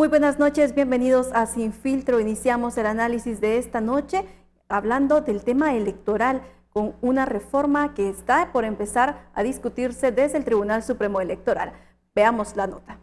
Muy buenas noches, bienvenidos a Sin Filtro. Iniciamos el análisis de esta noche hablando del tema electoral con una reforma que está por empezar a discutirse desde el Tribunal Supremo Electoral. Veamos la nota.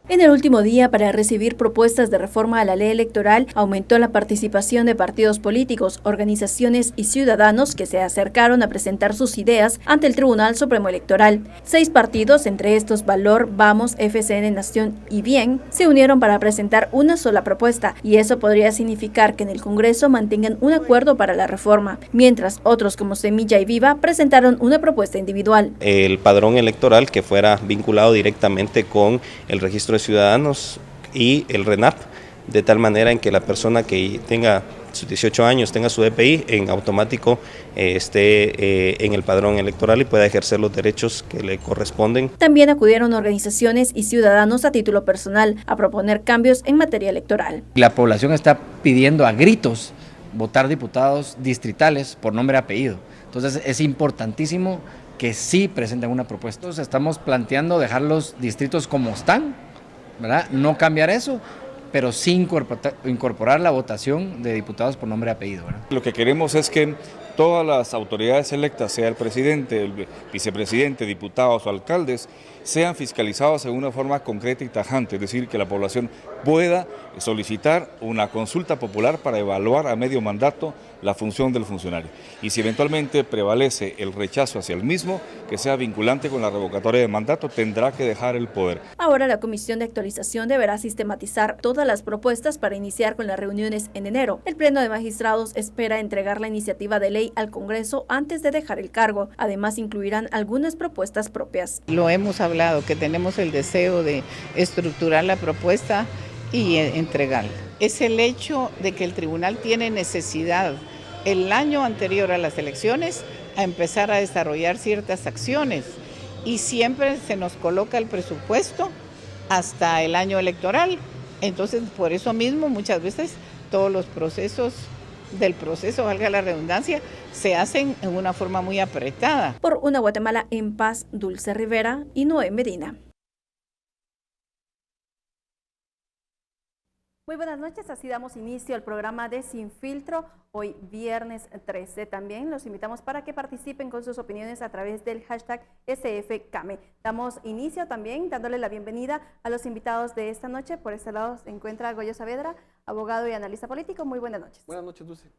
En el último día para recibir propuestas de reforma a la ley electoral, aumentó la participación de partidos políticos, organizaciones y ciudadanos que se acercaron a presentar sus ideas ante el Tribunal Supremo Electoral. 6 partidos, entre estos Valor, Vamos, FCN, Nación y Bien, se unieron para presentar una sola propuesta, y eso podría significar que en el Congreso mantengan un acuerdo para la reforma, mientras otros como Semilla y Viva presentaron una propuesta individual. El padrón electoral que fuera vinculado directamente con el registro de ciudadanos y el RENAP, de tal manera en que la persona que tenga sus 18 años, tenga su DPI, en automático esté en el padrón electoral y pueda ejercer los derechos que le corresponden. También acudieron organizaciones y ciudadanos a título personal a proponer cambios en materia electoral. La población está pidiendo a gritos votar diputados distritales por nombre y apellido. Entonces es importantísimo que sí presenten una propuesta. Entonces estamos planteando dejar los distritos como están, ¿verdad? No cambiar eso, pero sí incorporar la votación de diputados por nombre y apellido, ¿verdad? Lo que queremos es que todas las autoridades electas, sea el presidente, el vicepresidente, diputados o alcaldes, sean fiscalizados de una forma concreta y tajante, es decir, que la población pueda solicitar una consulta popular para evaluar a medio mandato la función del funcionario. Y si eventualmente prevalece el rechazo hacia el mismo, que sea vinculante con la revocatoria de mandato, tendrá que dejar el poder. Ahora la Comisión de Actualización deberá sistematizar todas las propuestas para iniciar con las reuniones en enero. El Pleno de Magistrados espera entregar la iniciativa de ley al Congreso antes de dejar el cargo. Además, incluirán algunas propuestas propias. Lo hemos hablado, que tenemos el deseo de estructurar la propuesta y entregarla. Es el hecho de que el tribunal tiene necesidad el año anterior a las elecciones a empezar a desarrollar ciertas acciones y siempre se nos coloca el presupuesto hasta el año electoral. Entonces, por eso mismo, muchas veces todos los procesos del proceso, valga la redundancia, se hacen en una forma muy apretada. Por una Guatemala en paz, Dulce Rivera y Noé Medina. Muy buenas noches, así damos inicio al programa de Sin Filtro, hoy viernes 13. También los invitamos para que participen con sus opiniones a través del hashtag SFCame. Damos inicio también dándole la bienvenida a los invitados de esta noche. Por este lado se encuentra Goyo Saavedra, abogado y analista político. Muy buenas noches. Buenas noches, Dulce.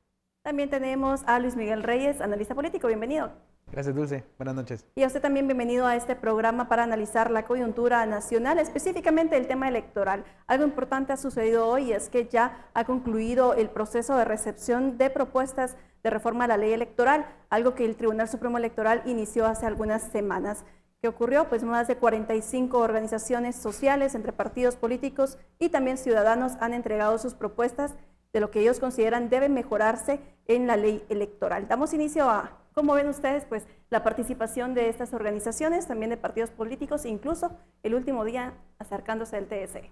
También tenemos a Luis Miguel Reyes, analista político. Bienvenido. Gracias, Dulce. Buenas noches. Y a usted también bienvenido a este programa para analizar la coyuntura nacional, específicamente el tema electoral. Algo importante ha sucedido hoy y es que ya ha concluido el proceso de recepción de propuestas de reforma a la ley electoral, algo que el Tribunal Supremo Electoral inició hace algunas semanas. ¿Qué ocurrió? Pues más de 45 organizaciones sociales entre partidos políticos y también ciudadanos han entregado sus propuestas de lo que ellos consideran debe mejorarse en la ley electoral. Damos inicio a, ¿cómo ven ustedes? Pues la participación de estas organizaciones, también de partidos políticos, incluso el último día acercándose al TSE.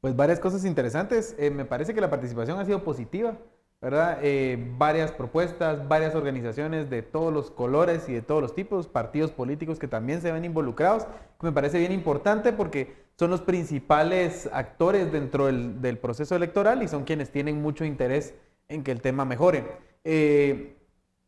Pues varias cosas interesantes. Me parece que la participación ha sido positiva, ¿verdad? Varias propuestas, varias organizaciones de todos los colores y de todos los tipos, partidos políticos que también se ven involucrados, que me parece bien importante porque son los principales actores dentro del proceso electoral y son quienes tienen mucho interés en que el tema mejore.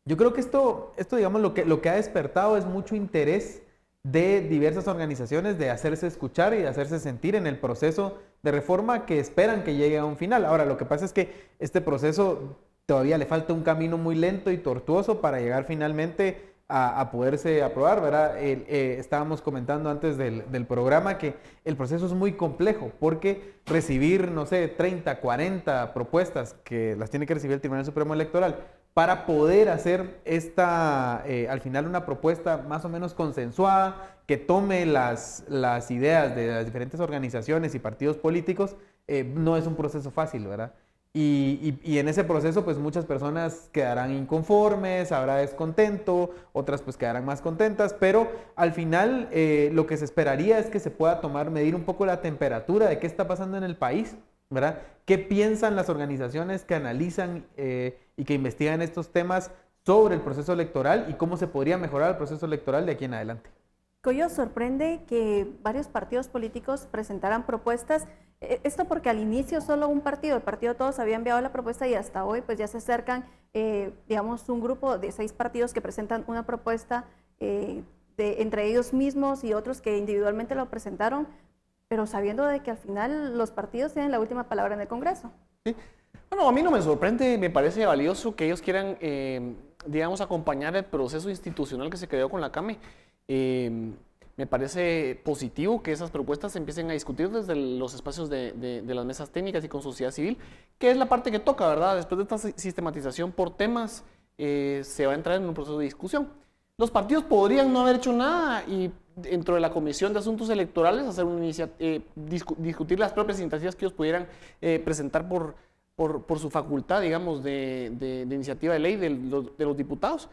Yo creo que esto digamos, lo que ha despertado es mucho interés de diversas organizaciones de hacerse escuchar y de hacerse sentir en el proceso de reforma que esperan que llegue a un final. Ahora, lo que pasa es que este proceso todavía le falta un camino muy lento y tortuoso para llegar finalmente a poderse aprobar, ¿verdad? Estábamos comentando antes del programa que el proceso es muy complejo porque recibir, no sé, 30, 40 propuestas que las tiene que recibir el Tribunal Supremo Electoral para poder hacer al final una propuesta más o menos consensuada, que tome las ideas de las diferentes organizaciones y partidos políticos, no es un proceso fácil, ¿verdad? Y en ese proceso, pues muchas personas quedarán inconformes, habrá descontento, otras pues quedarán más contentas, pero al final lo que se esperaría es que se pueda medir un poco la temperatura de qué está pasando en el país, ¿verdad? ¿Qué piensan las organizaciones que analizan y que investigan estos temas sobre el proceso electoral y cómo se podría mejorar el proceso electoral de aquí en adelante? Coyo, sorprende que varios partidos políticos presentaran propuestas. Esto porque al inicio solo un partido, el Partido Todos, había enviado la propuesta y hasta hoy pues ya se acercan, digamos, un grupo de 6 partidos que presentan una propuesta entre ellos mismos y otros que individualmente lo presentaron, pero sabiendo de que al final los partidos tienen la última palabra en el Congreso. Sí. Bueno, a mí no me sorprende, me parece valioso que ellos quieran, digamos, acompañar el proceso institucional que se creó con la CAME. Me parece positivo que esas propuestas se empiecen a discutir desde los espacios de las mesas técnicas y con sociedad civil, que es la parte que toca, ¿verdad? Después de esta sistematización por temas, se va a entrar en un proceso de discusión. Los partidos podrían no haber hecho nada y dentro de la Comisión de Asuntos Electorales hacer una discutir las propias iniciativas que ellos pudieran presentar por su facultad, digamos, de iniciativa de ley de los diputados.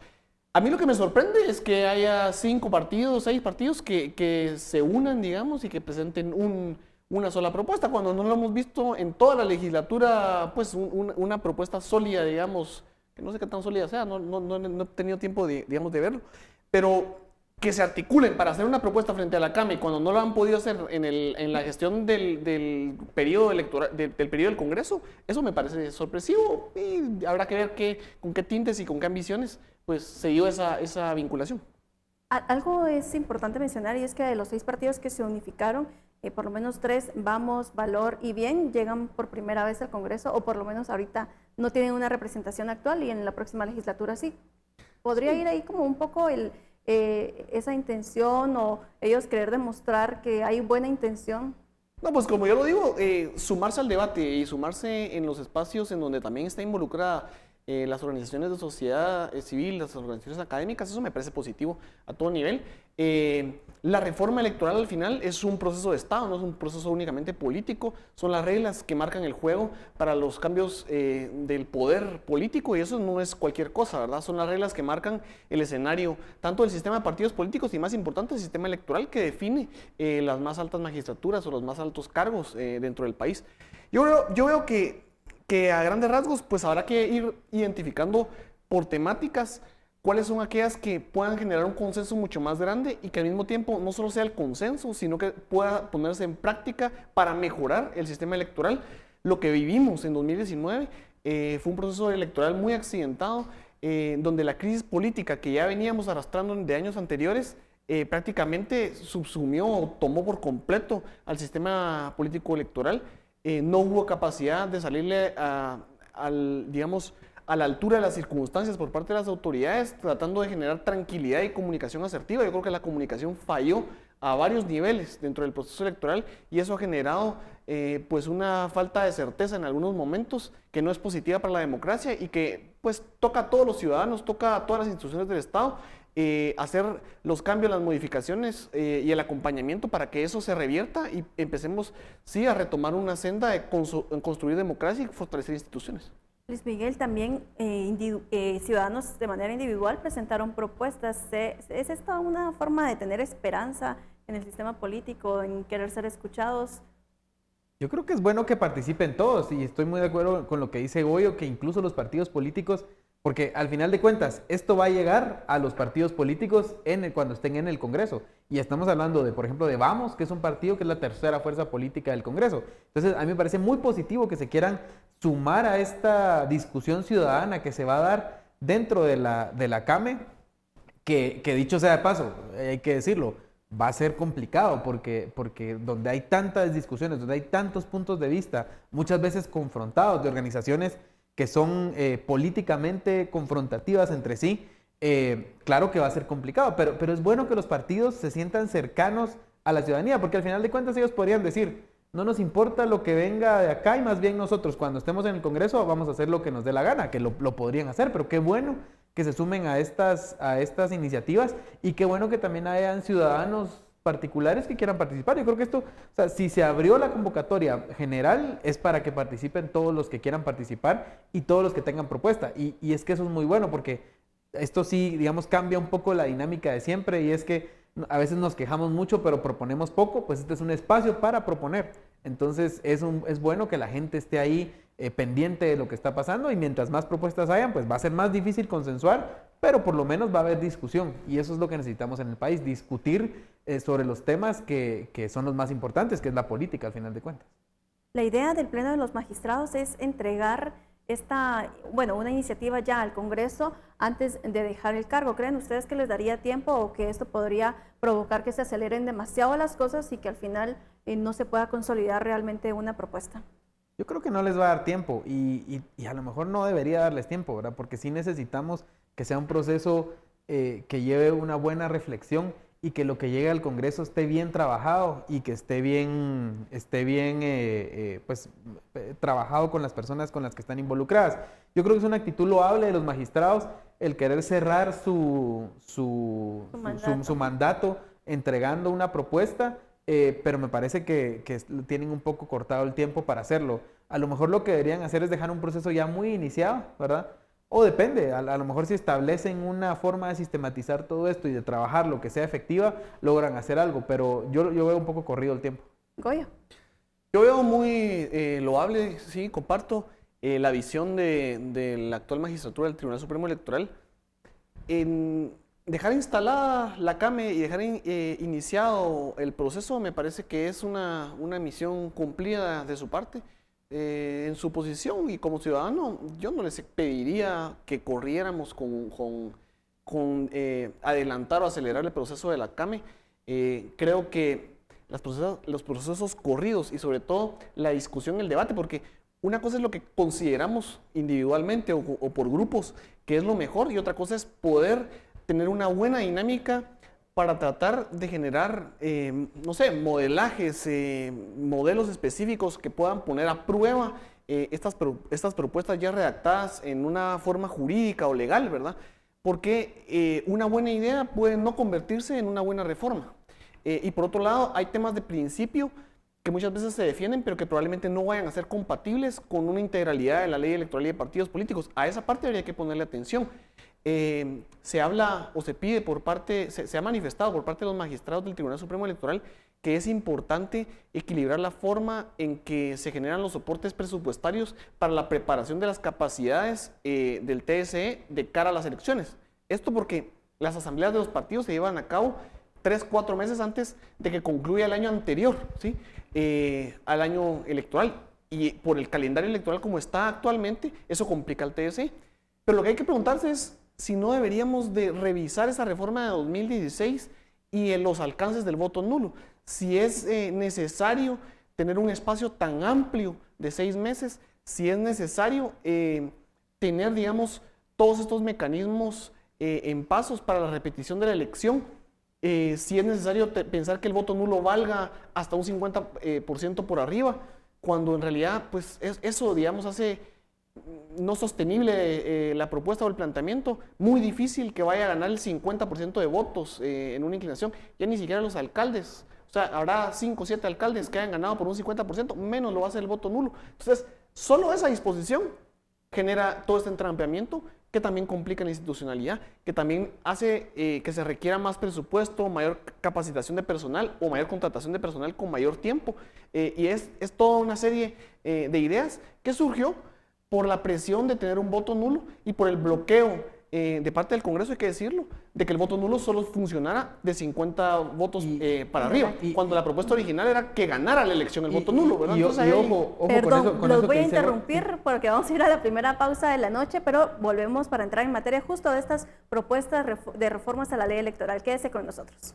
A mí lo que me sorprende es que haya 5 partidos, 6 partidos que se unan, digamos, y que presenten una sola propuesta, cuando no lo hemos visto en toda la legislatura, pues una propuesta sólida, digamos, que no sé qué tan sólida sea, no he tenido tiempo de verlo, pero que se articulen para hacer una propuesta frente a la CAME cuando no lo han podido hacer en la gestión del periodo electoral, del periodo del Congreso, eso me parece sorpresivo y habrá que ver con qué tintes y con qué ambiciones pues se dio esa vinculación. Algo es importante mencionar y es que de los 6 partidos que se unificaron, por lo menos 3, Vamos, Valor y Bien, llegan por primera vez al Congreso, o por lo menos ahorita no tienen una representación actual y en la próxima legislatura sí. ¿Podría ir ahí como un poco esa intención o ellos querer demostrar que hay buena intención? No, pues como yo lo digo, sumarse al debate y sumarse en los espacios en donde también está involucrada las organizaciones de sociedad civil, las organizaciones académicas, eso me parece positivo a todo nivel. La reforma electoral al final es un proceso de Estado, no es un proceso únicamente político, son las reglas que marcan el juego para los cambios del poder político y eso no es cualquier cosa, ¿verdad? Son las reglas que marcan el escenario, tanto del sistema de partidos políticos y más importante el sistema electoral que define las más altas magistraturas o los más altos cargos dentro del país. Yo veo que a grandes rasgos pues habrá que ir identificando por temáticas cuáles son aquellas que puedan generar un consenso mucho más grande y que al mismo tiempo no solo sea el consenso, sino que pueda ponerse en práctica para mejorar el sistema electoral. Lo que vivimos en 2019 fue un proceso electoral muy accidentado, donde la crisis política que ya veníamos arrastrando de años anteriores prácticamente subsumió o tomó por completo al sistema político electoral. No hubo capacidad de salirle digamos, a la altura de las circunstancias por parte de las autoridades, tratando de generar tranquilidad y comunicación asertiva. Yo creo que la comunicación falló a varios niveles dentro del proceso electoral y eso ha generado pues una falta de certeza en algunos momentos que no es positiva para la democracia y que pues toca a todos los ciudadanos, toca a todas las instituciones del Estado hacer los cambios, las modificaciones y el acompañamiento para que eso se revierta y empecemos sí a retomar una senda de construir democracia y fortalecer instituciones. Luis Miguel, también ciudadanos de manera individual presentaron propuestas. ¿Es esta una forma de tener esperanza en el sistema político, en querer ser escuchados? Yo creo que es bueno que participen todos y estoy muy de acuerdo con lo que dice Goyo, que incluso los partidos políticos, porque al final de cuentas esto va a llegar a los partidos políticos cuando estén en el Congreso. Y estamos hablando de, por ejemplo, de Vamos, que es un partido que es la tercera fuerza política del Congreso. Entonces a mí me parece muy positivo que se quieran sumar a esta discusión ciudadana que se va a dar dentro de la CAME, que dicho sea de paso, hay que decirlo, va a ser complicado porque donde hay tantas discusiones, donde hay tantos puntos de vista, muchas veces confrontados de organizaciones que son políticamente confrontativas entre sí, claro que va a ser complicado, pero es bueno que los partidos se sientan cercanos a la ciudadanía, porque al final de cuentas ellos podrían decir, no nos importa lo que venga de acá y más bien nosotros cuando estemos en el Congreso vamos a hacer lo que nos dé la gana, que lo podrían hacer, pero qué bueno que se sumen a estas iniciativas y qué bueno que también hayan ciudadanos particulares que quieran participar. Yo creo que esto, o sea, si se abrió la convocatoria general es para que participen todos los que quieran participar y todos los que tengan propuesta. Y es que eso es muy bueno porque esto sí, digamos, cambia un poco la dinámica de siempre y es que a veces nos quejamos mucho pero proponemos poco, pues este es un espacio para proponer. Entonces es bueno que la gente esté ahí pendiente de lo que está pasando y mientras más propuestas hayan, pues va a ser más difícil consensuar, pero por lo menos va a haber discusión y eso es lo que necesitamos en el país, discutir sobre los temas que son los más importantes, que es la política al final de cuentas. La idea del Pleno de los Magistrados es entregar una iniciativa ya al Congreso antes de dejar el cargo. ¿Creen ustedes que les daría tiempo o que esto podría provocar que se aceleren demasiado las cosas y que al final no se pueda consolidar realmente una propuesta? Yo creo que no les va a dar tiempo y a lo mejor no debería darles tiempo, ¿verdad? Porque sí necesitamos que sea un proceso que lleve una buena reflexión y que lo que llegue al Congreso esté bien trabajado y que esté bien trabajado con las personas con las que están involucradas. Yo creo que es una actitud loable de los magistrados el querer cerrar su mandato entregando una propuesta, pero me parece que tienen un poco cortado el tiempo para hacerlo. A lo mejor lo que deberían hacer es dejar un proceso ya muy iniciado, ¿verdad? O depende, a lo mejor si establecen una forma de sistematizar todo esto y de trabajar lo que sea efectiva, logran hacer algo, pero yo veo un poco corrido el tiempo. Goyo. Yo veo muy loable, sí, comparto la visión de la actual magistratura del Tribunal Supremo Electoral en dejar instalada la CAME y dejar iniciado el proceso. Me parece que es una misión cumplida de su parte. En su posición y como ciudadano, yo no les pediría que corriéramos con adelantar o acelerar el proceso de la CAME. Creo que los procesos corridos y sobre todo la discusión, el debate, porque una cosa es lo que consideramos individualmente o por grupos que es lo mejor y otra cosa es poder tener una buena dinámica para tratar de generar, no sé, modelajes, modelos específicos que puedan poner a prueba estas propuestas ya redactadas en una forma jurídica o legal, ¿verdad? Porque una buena idea puede no convertirse en una buena reforma. Y por otro lado, hay temas de principio que muchas veces se defienden, pero que probablemente no vayan a ser compatibles con una integralidad de la ley electoral y de partidos políticos. A esa parte habría que ponerle atención. Se habla o se pide se ha manifestado por parte de los magistrados del Tribunal Supremo Electoral que es importante equilibrar la forma en que se generan los soportes presupuestarios para la preparación de las capacidades del TSE de cara a las elecciones. Esto porque las asambleas de los partidos se llevan a cabo 3-4 meses antes de que concluya el año anterior, ¿sí? Al año electoral. Y por el calendario electoral como está actualmente, eso complica al TSE. Pero lo que hay que preguntarse es si no deberíamos de revisar esa reforma de 2016 y los alcances del voto nulo. Si es necesario tener un espacio tan amplio de 6 meses, si es necesario tener, digamos, todos estos mecanismos en pasos para la repetición de la elección, si es necesario pensar que el voto nulo valga hasta un 50% por arriba, cuando en realidad, pues, eso, digamos, hace no sostenible la propuesta o el planteamiento, muy difícil que vaya a ganar el 50% de votos en una inclinación, ya ni siquiera los alcaldes, o sea, habrá 5 o 7 alcaldes que hayan ganado por un 50%, menos lo va a hacer el voto nulo. Entonces, solo esa disposición genera todo este entrampeamiento que también complica la institucionalidad, que también hace que se requiera más presupuesto, mayor capacitación de personal o mayor contratación de personal con mayor tiempo. Y es toda una serie de ideas que surgió por la presión de tener un voto nulo y por el bloqueo de parte del Congreso, hay que decirlo, de que el voto nulo solo funcionara de 50 votos para arriba, cuando la propuesta original era que ganara la elección el voto nulo, ¿verdad? Ojo, perdón, los voy a interrumpir porque vamos a ir a la primera pausa de la noche, pero volvemos para entrar en materia justo de estas propuestas de reformas a la ley electoral. Quédese con nosotros.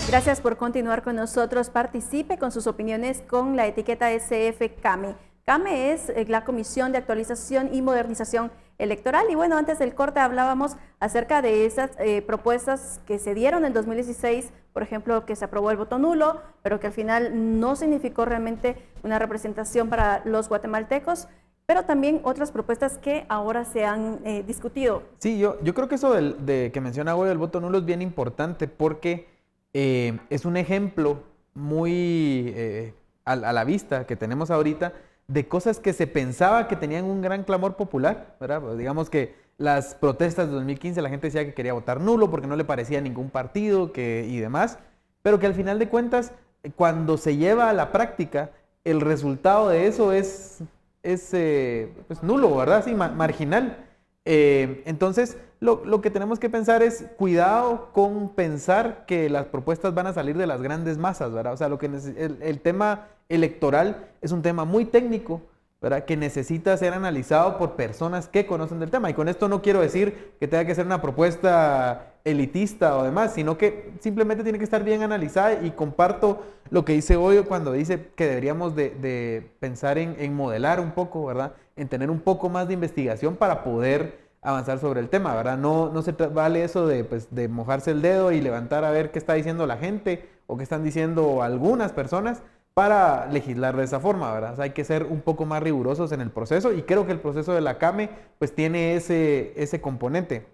Gracias por continuar con nosotros. Participe con sus opiniones con la etiqueta SF CAME. CAME es la Comisión de Actualización y Modernización Electoral. Y bueno, antes del corte hablábamos acerca de esas propuestas que se dieron en 2016, por ejemplo, que se aprobó el voto nulo, pero que al final no significó realmente una representación para los guatemaltecos, pero también otras propuestas que ahora se han discutido. Sí, yo creo que eso de que menciona hoy el voto nulo es bien importante porque es un ejemplo muy a la vista que tenemos ahorita de cosas que se pensaba que tenían un gran clamor popular, ¿verdad? Pues digamos que las protestas de 2015 la gente decía que quería votar nulo porque no le parecía ningún partido y demás, pero que al final de cuentas, cuando se lleva a la práctica, el resultado de eso es pues nulo, ¿verdad? Sí, marginal. Entonces, lo que tenemos que pensar es cuidado con pensar que las propuestas van a salir de las grandes masas, ¿verdad? O sea, el tema electoral es un tema muy técnico, ¿verdad? Que necesita ser analizado por personas que conocen del tema. Y con esto no quiero decir que tenga que ser una propuesta elitista o demás, sino que simplemente tiene que estar bien analizada, y comparto lo que dice Goyo cuando dice que deberíamos de pensar en modelar un poco, ¿verdad? En tener un poco más de investigación para poder avanzar sobre el tema, ¿verdad? No se vale eso de mojarse el dedo y levantar a ver qué está diciendo la gente o qué están diciendo algunas personas para legislar de esa forma, ¿verdad? O sea, hay que ser un poco más rigurosos en el proceso, y creo que el proceso de la CAME pues tiene ese componente.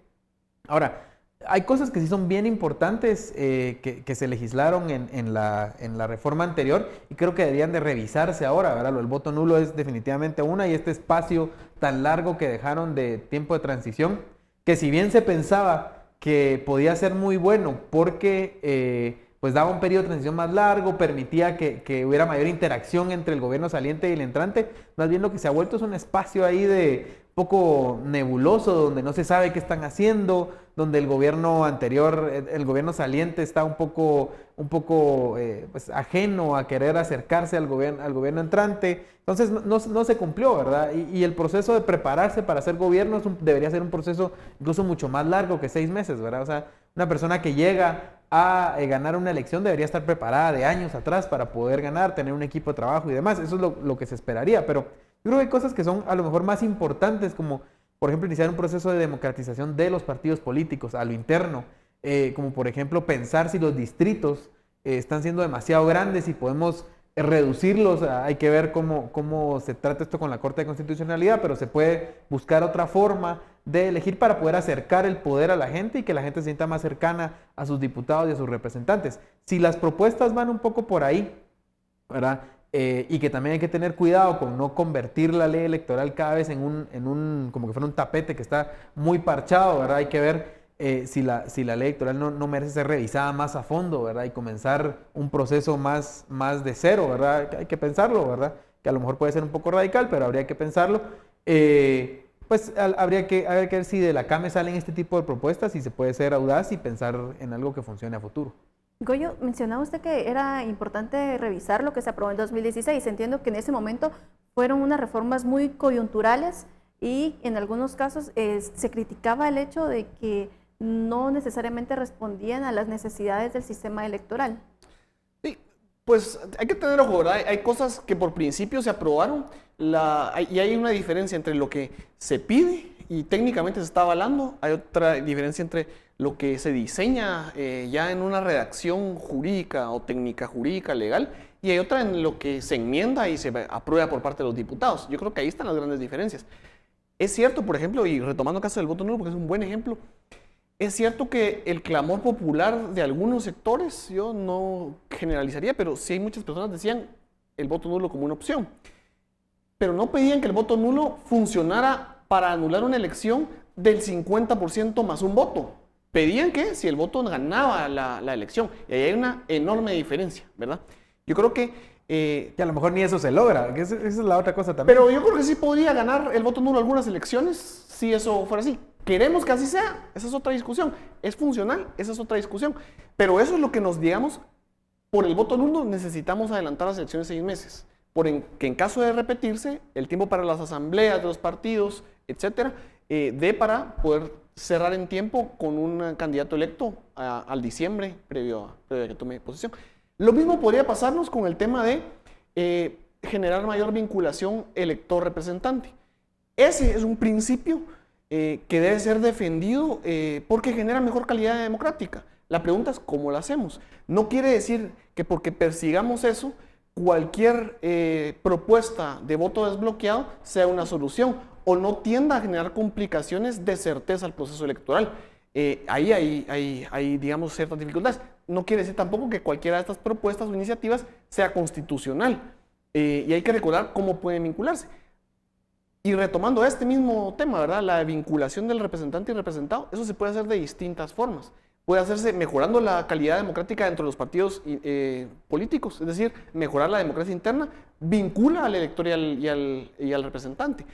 Ahora, hay cosas que sí son bien importantes que se legislaron en la reforma anterior, y creo que deberían de revisarse ahora, ¿verdad? El voto nulo es definitivamente una, y este espacio tan largo que dejaron de tiempo de transición, que si bien se pensaba que podía ser muy bueno porque pues daba un periodo de transición más largo, permitía que hubiera mayor interacción entre el gobierno saliente y el entrante, más bien lo que se ha vuelto es un espacio ahí de poco nebuloso, donde no se sabe qué están haciendo, donde el gobierno anterior, el gobierno saliente está un poco pues ajeno a querer acercarse al gobierno entrante. Entonces no se cumplió, ¿verdad? Y el proceso de prepararse para hacer gobierno debería ser un proceso incluso mucho más largo que 6 meses, ¿verdad? O sea, una persona que llega a ganar una elección debería estar preparada de años atrás para poder ganar, tener un equipo de trabajo y demás. Eso es lo que se esperaría, pero yo creo que hay cosas que son a lo mejor más importantes, como por ejemplo iniciar un proceso de democratización de los partidos políticos a lo interno, como por ejemplo pensar si los distritos están siendo demasiado grandes y podemos reducirlos. Hay que ver cómo se trata esto con la Corte de Constitucionalidad, pero se puede buscar otra forma de elegir para poder acercar el poder a la gente y que la gente se sienta más cercana a sus diputados y a sus representantes. Si las propuestas van un poco por ahí, ¿verdad? Y que también hay que tener cuidado con no convertir la ley electoral cada vez en un como que fuera un tapete que está muy parchado, ¿verdad? Hay que ver si la ley electoral no merece ser revisada más a fondo, ¿verdad? Y comenzar un proceso más de cero, ¿verdad? Hay que pensarlo, ¿verdad? Que a lo mejor puede ser un poco radical, pero habría que pensarlo. Pues habría que ver si de la CAME salen este tipo de propuestas, si se puede ser audaz y pensar en algo que funcione a futuro. Goyo, mencionaba usted que era importante revisar lo que se aprobó en 2016. Entiendo que en ese momento fueron unas reformas muy coyunturales y en algunos casos se criticaba el hecho de que no necesariamente respondían a las necesidades del sistema electoral. Sí, pues hay que tener ojo, ¿verdad? Hay cosas que por principio se aprobaron y hay una diferencia entre lo que se pide y técnicamente se está avalando. Hay otra diferencia entre lo que se diseña ya en una redacción jurídica o técnica jurídica legal, y hay otra en lo que se enmienda y se aprueba por parte de los diputados. Yo creo que ahí están las grandes diferencias. Es cierto, por ejemplo, y retomando el caso del voto nulo, porque es un buen ejemplo, es cierto que el clamor popular de algunos sectores, yo no generalizaría, pero sí hay muchas personas que decían el voto nulo como una opción, pero no pedían que el voto nulo funcionara para anular una elección del 50% más un voto. Pedían que si el voto ganaba la elección, y ahí hay una enorme diferencia, ¿verdad? Yo creo que a lo mejor ni eso se logra, que esa es la otra cosa también. Pero yo creo que sí podría ganar el voto nulo algunas elecciones si eso fuera así. Queremos que así sea, esa es otra discusión. ¿Es funcional? Esa es otra discusión. Pero eso es lo que nos, digamos, por el voto nulo necesitamos adelantar las elecciones 6 meses. Que en caso de repetirse, el tiempo para las asambleas de los partidos, etcétera, dé para poder cerrar en tiempo con un candidato electo al diciembre previo a que tome posición. Lo mismo podría pasarnos con el tema de generar mayor vinculación elector-representante. Ese es un principio que debe ser defendido porque genera mejor calidad democrática. La pregunta es cómo lo hacemos. No quiere decir que porque persigamos eso, cualquier propuesta de voto desbloqueado sea una solución o no tienda a generar complicaciones de certeza al proceso electoral. Ahí hay, digamos, ciertas dificultades. No quiere decir tampoco que cualquiera de estas propuestas o iniciativas sea constitucional. Y hay que recordar cómo pueden vincularse. Y retomando este mismo tema, ¿verdad? La vinculación del representante y representado, eso se puede hacer de distintas formas. Puede hacerse mejorando la calidad democrática dentro de los partidos políticos, es decir, mejorar la democracia interna, vincula al elector y al representante.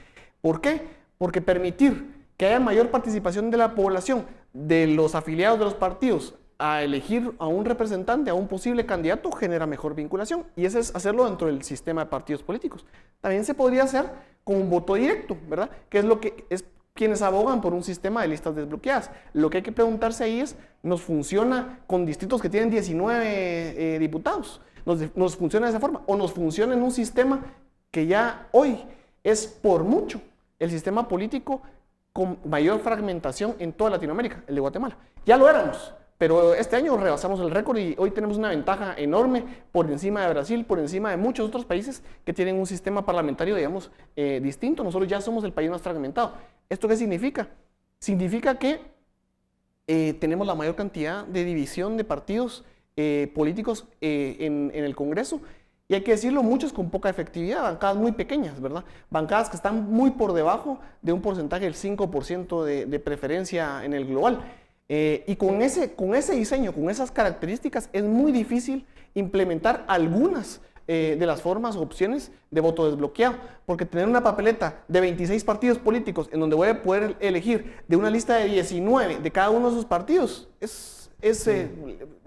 ¿Por qué? Porque permitir que haya mayor participación de la población, de los afiliados de los partidos, a elegir a un representante, a un posible candidato, genera mejor vinculación. Y eso es hacerlo dentro del sistema de partidos políticos. También se podría hacer con un voto directo, ¿verdad? Que es lo que es quienes abogan por un sistema de listas desbloqueadas. Lo que hay que preguntarse ahí es, ¿nos funciona con distritos que tienen 19 diputados? ¿Nos funciona de esa forma? ¿O nos funciona en un sistema que ya hoy es por mucho el sistema político con mayor fragmentación en toda Latinoamérica, el de Guatemala? Ya lo éramos, pero este año rebasamos el récord y hoy tenemos una ventaja enorme por encima de Brasil, por encima de muchos otros países que tienen un sistema parlamentario, digamos, distinto. Nosotros ya somos el país más fragmentado. ¿Esto qué significa? Significa que tenemos la mayor cantidad de división de partidos políticos en el Congreso. Y hay que decirlo, muchos con poca efectividad, bancadas muy pequeñas, ¿verdad? Bancadas que están muy por debajo de un porcentaje del 5% de preferencia en el global. Y con ese diseño, con esas características, es muy difícil implementar algunas de las formas o opciones de voto desbloqueado, porque tener una papeleta de 26 partidos políticos en donde voy a poder elegir de una lista de 19 de cada uno de esos partidos es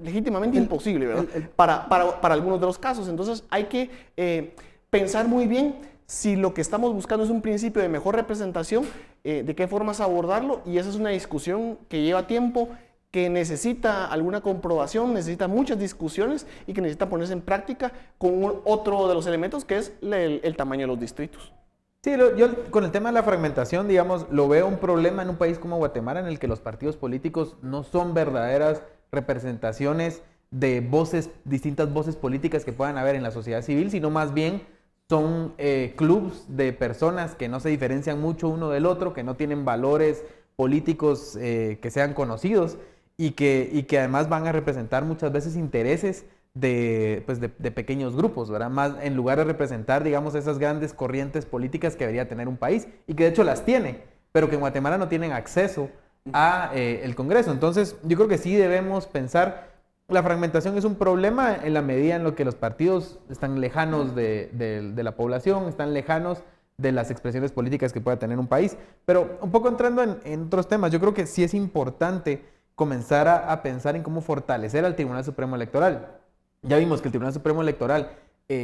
legítimamente imposible, ¿verdad? Para algunos de los casos. Entonces hay que pensar muy bien si lo que estamos buscando es un principio de mejor representación, de qué formas abordarlo, y esa es una discusión que lleva tiempo, que necesita alguna comprobación, necesita muchas discusiones y que necesita ponerse en práctica con otro de los elementos que es el tamaño de los distritos. Sí, yo con el tema de la fragmentación, digamos, lo veo un problema en un país como Guatemala en el que los partidos políticos no son verdaderas representaciones de voces, distintas voces políticas que puedan haber en la sociedad civil, sino más bien son clubs de personas que no se diferencian mucho uno del otro, que no tienen valores políticos que sean conocidos y que además van a representar muchas veces intereses de pequeños grupos, ¿verdad? Más en lugar de representar, digamos, esas grandes corrientes políticas que debería tener un país y que de hecho las tiene, pero que en Guatemala no tienen acceso a el Congreso. Entonces, yo creo que sí debemos pensar, la fragmentación es un problema en la medida en lo que los partidos están lejanos de la población, están lejanos de las expresiones políticas que pueda tener un país. Pero un poco entrando en otros temas, yo creo que sí es importante comenzar a pensar en cómo fortalecer al Tribunal Supremo Electoral. Ya vimos que el Tribunal Supremo Electoral,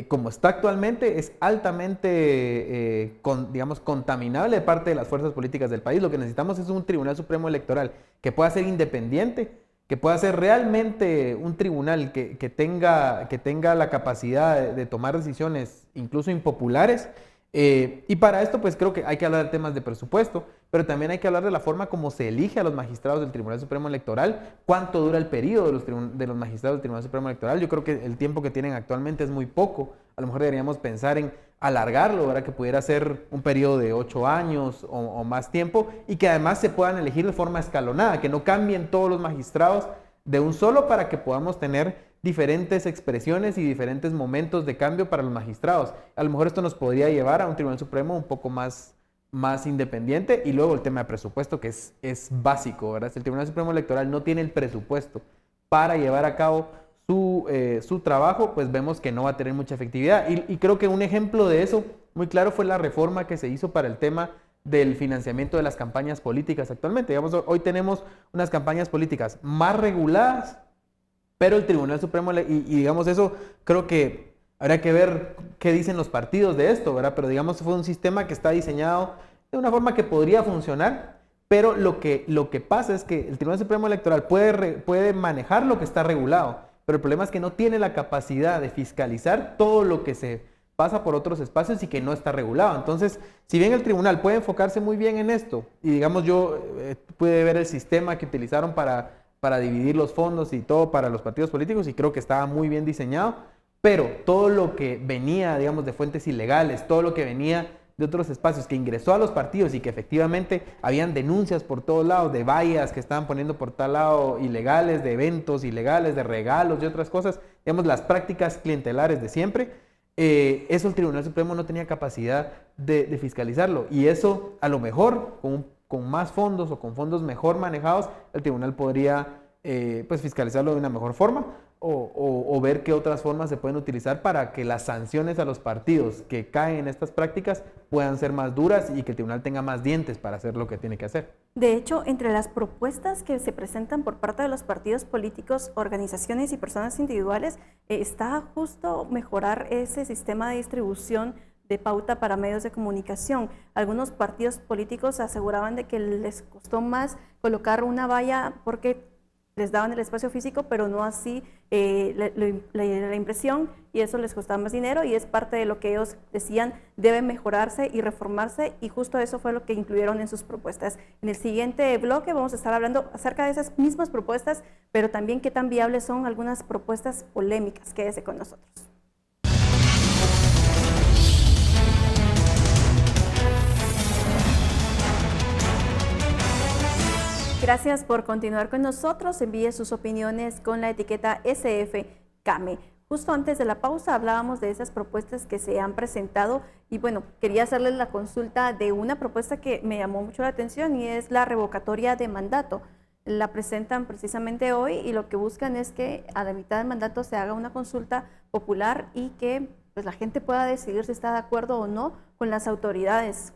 como está actualmente, es altamente, digamos, contaminable de parte de las fuerzas políticas del país. Lo que necesitamos es un Tribunal Supremo Electoral que pueda ser independiente, que pueda ser realmente un tribunal que tenga la capacidad de tomar decisiones incluso impopulares. Y para esto pues creo que hay que hablar de temas de presupuesto, pero también hay que hablar de la forma como se elige a los magistrados del Tribunal Supremo Electoral, cuánto dura el periodo de los magistrados del Tribunal Supremo Electoral. Yo creo que el tiempo que tienen actualmente es muy poco. A lo mejor deberíamos pensar en alargarlo, ¿verdad? Que pudiera ser un periodo de 8 años o más tiempo, y que además se puedan elegir de forma escalonada, que no cambien todos los magistrados de un solo, para que podamos tener diferentes expresiones y diferentes momentos de cambio para los magistrados. A lo mejor esto nos podría llevar a un Tribunal Supremo un poco más independiente. Y luego el tema de presupuesto, que es básico, ¿verdad? Si el Tribunal Supremo Electoral no tiene el presupuesto para llevar a cabo su trabajo, pues vemos que no va a tener mucha efectividad. Y creo que un ejemplo de eso muy claro fue la reforma que se hizo para el tema del financiamiento de las campañas políticas actualmente. Digamos, hoy tenemos unas campañas políticas más reguladas, pero el Tribunal Supremo, y digamos eso, creo que habría que ver qué dicen los partidos de esto, ¿verdad? Pero digamos, fue un sistema que está diseñado de una forma que podría funcionar, pero lo que pasa es que el Tribunal Supremo Electoral puede manejar lo que está regulado, pero el problema es que no tiene la capacidad de fiscalizar todo lo que se pasa por otros espacios y que no está regulado. Entonces, si bien el tribunal puede enfocarse muy bien en esto, y digamos yo pude ver el sistema que utilizaron para dividir los fondos y todo para los partidos políticos, y creo que estaba muy bien diseñado, pero todo lo que venía, digamos, de fuentes ilegales, todo lo que venía de otros espacios que ingresó a los partidos y que efectivamente habían denuncias por todos lados, de vallas que estaban poniendo por tal lado ilegales, de eventos ilegales, de regalos y otras cosas, digamos, las prácticas clientelares de siempre, eso el Tribunal Supremo no tenía capacidad de fiscalizarlo. Y eso, a lo mejor, con más fondos o con fondos mejor manejados, el tribunal podría pues fiscalizarlo de una mejor forma o ver qué otras formas se pueden utilizar para que las sanciones a los partidos que caen en estas prácticas puedan ser más duras y que el tribunal tenga más dientes para hacer lo que tiene que hacer. De hecho, entre las propuestas que se presentan por parte de los partidos políticos, organizaciones y personas individuales, está justo mejorar ese sistema de distribución de pauta para medios de comunicación. Algunos partidos políticos aseguraban de que les costó más colocar una valla porque les daban el espacio físico, pero no así la impresión, y eso les costaba más dinero, y es parte de lo que ellos decían debe mejorarse y reformarse, y justo eso fue lo que incluyeron en sus propuestas. En el siguiente bloque vamos a estar hablando acerca de esas mismas propuestas, pero también qué tan viables son algunas propuestas polémicas. Quédese con nosotros. Gracias por continuar con nosotros. Envíe sus opiniones con la etiqueta SFCAME. Justo antes de la pausa hablábamos de esas propuestas que se han presentado y bueno, quería hacerles la consulta de una propuesta que me llamó mucho la atención y es la revocatoria de mandato. La presentan precisamente hoy y lo que buscan es que a la mitad del mandato se haga una consulta popular y que pues, la gente pueda decidir si está de acuerdo o no con las autoridades